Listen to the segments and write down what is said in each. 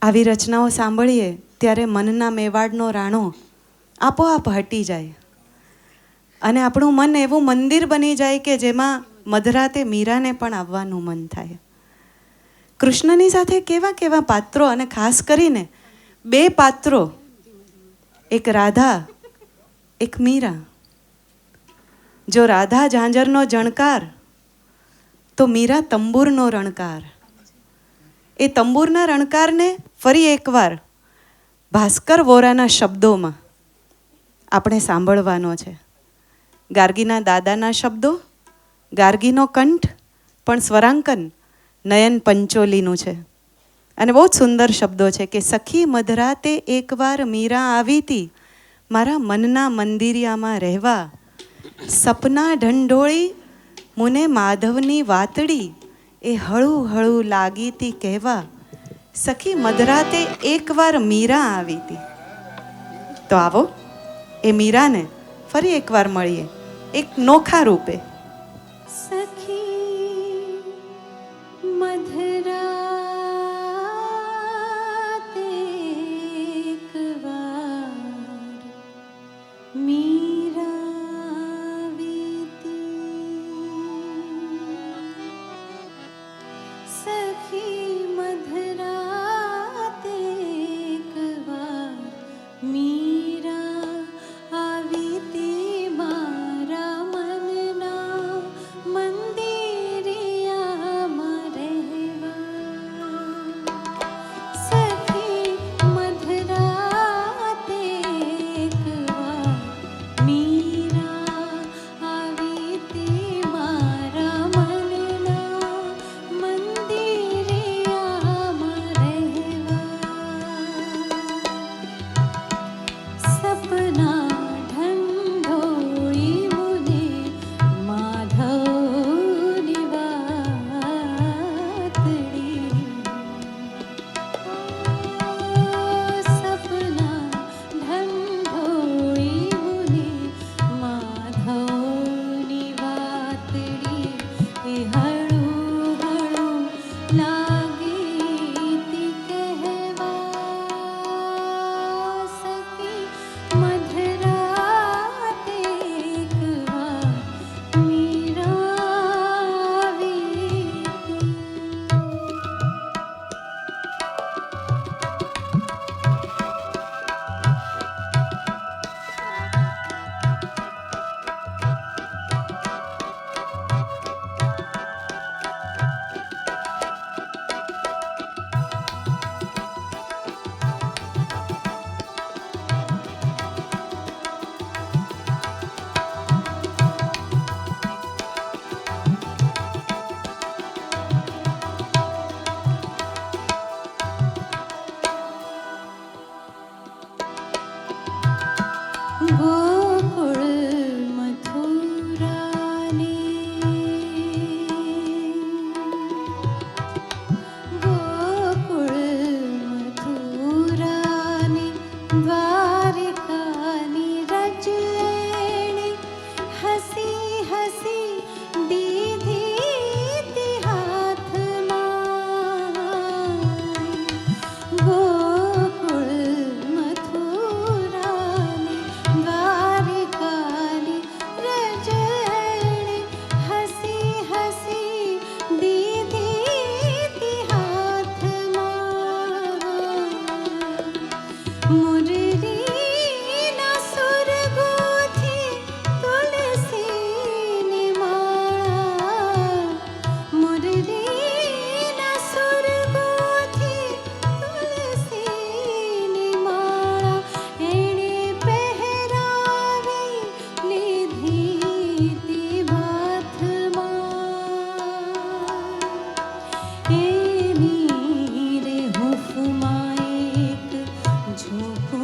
આવી રચનાઓ સાંભળીએ ત્યારે મનના મેવાડનો રાણો આપોઆપ હટી જાય અને આપણું મન એવું મંદિર બની જાય કે જેમાં મધરાતે મીરાને પણ આવવાનું મન થાય. કૃષ્ણની સાથે કેવા કેવા પાત્રો, અને ખાસ કરીને બે પાત્રો, એક રાધા, એક મીરા. જો રાધા ઝાંઝરનો જણકાર તો મીરા તંબુરનો રણકાર. એ તંબુરના રણકારને ફરી એકવાર ભાસ્કર વોરાના શબ્દોમાં આપણે સાંભળવાનો છે. ગાર્ગીના દાદાના શબ્દો, ગાર્ગીનો કંઠ, પણ સ્વરાંકન નયન પંચોલીનું છે. અને બહુ જ સુંદર શબ્દો છે કે સખી મધરાતે એકવાર મીરા આવી તી મારા મનના મંદિરિયામાં રહેવા, સપના ઢંઢોળી મુને માધવની વાતડી એ હળું હળું લાગી તી કહેવા, સખી મધરાતે એકવાર મીરા આવી તી. તો આવો એ મીરાને ફરી એકવાર મળીએ એક નોખા રૂપે. સખી મધરાતે એકવાર મીરા આવી તી. સખી મધરાતે એકવાર મીરા આવી તી મારા મનના મંદિરિયામાં રહેવા. સખી મધરાતે એકવાર મીરા આવી તી મારા મનના મંદિરિયામાં રહેવા. સપના ઢંઢોળી મુને માધવની વાતડી. સપના ઢંઢોળી મુને માધવની વાતડી એ હળું હળું લાગી તી કહેવા. સખી મધરાતે એકવાર મીરા આવી તી. ગોકુળ મથુરાને ગોકુળ મથુરાને દ્વારિકાની રજેણી હસી હસી દીધી તી હાથમાં. ગોકુળ મથુરાને દ્વારિકાની રજેણી હસી હસી દીધી તી હાથમાં. મુરલીના સુર ગૂંથી તુલસીની માળા. મુરલીના સુર ગૂંથી તુલસીની માળા એણે પહેરાવી લીધી તી ભાથમાં. એની રે હૂંફમાં એક ઝોપડું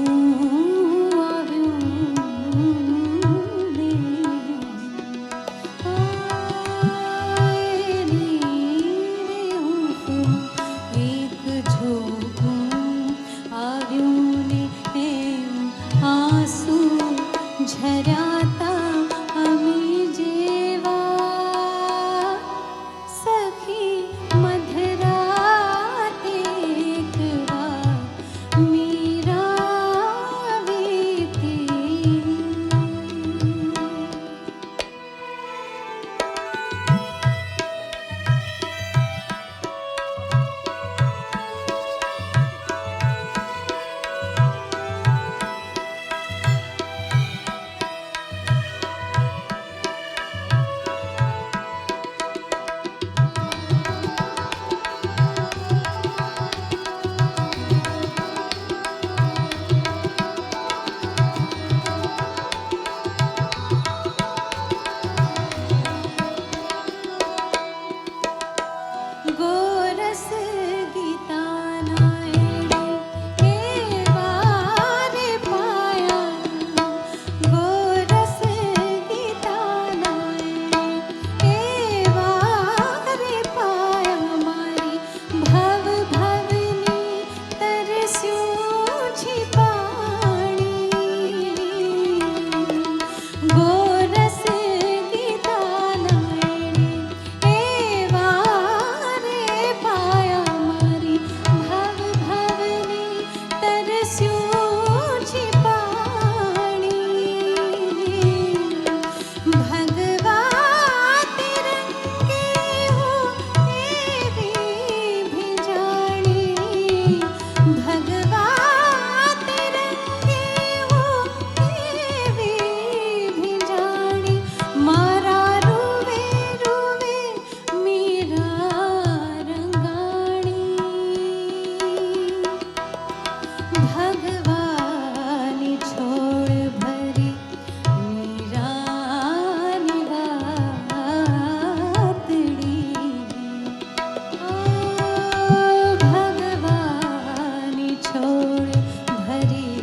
છોડ ભરી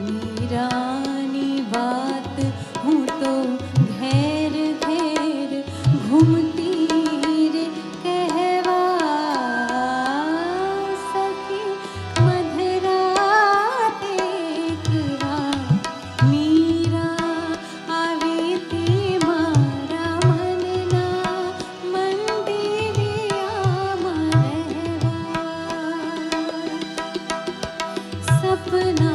મીરાની વાત હું તો ઘેર ઘેર ઘૂમતી રે કહેવા સખી મધરાતે એક વાર મીરા આવી તી મારા મનના મંદિરિયામાં રહેવા સપના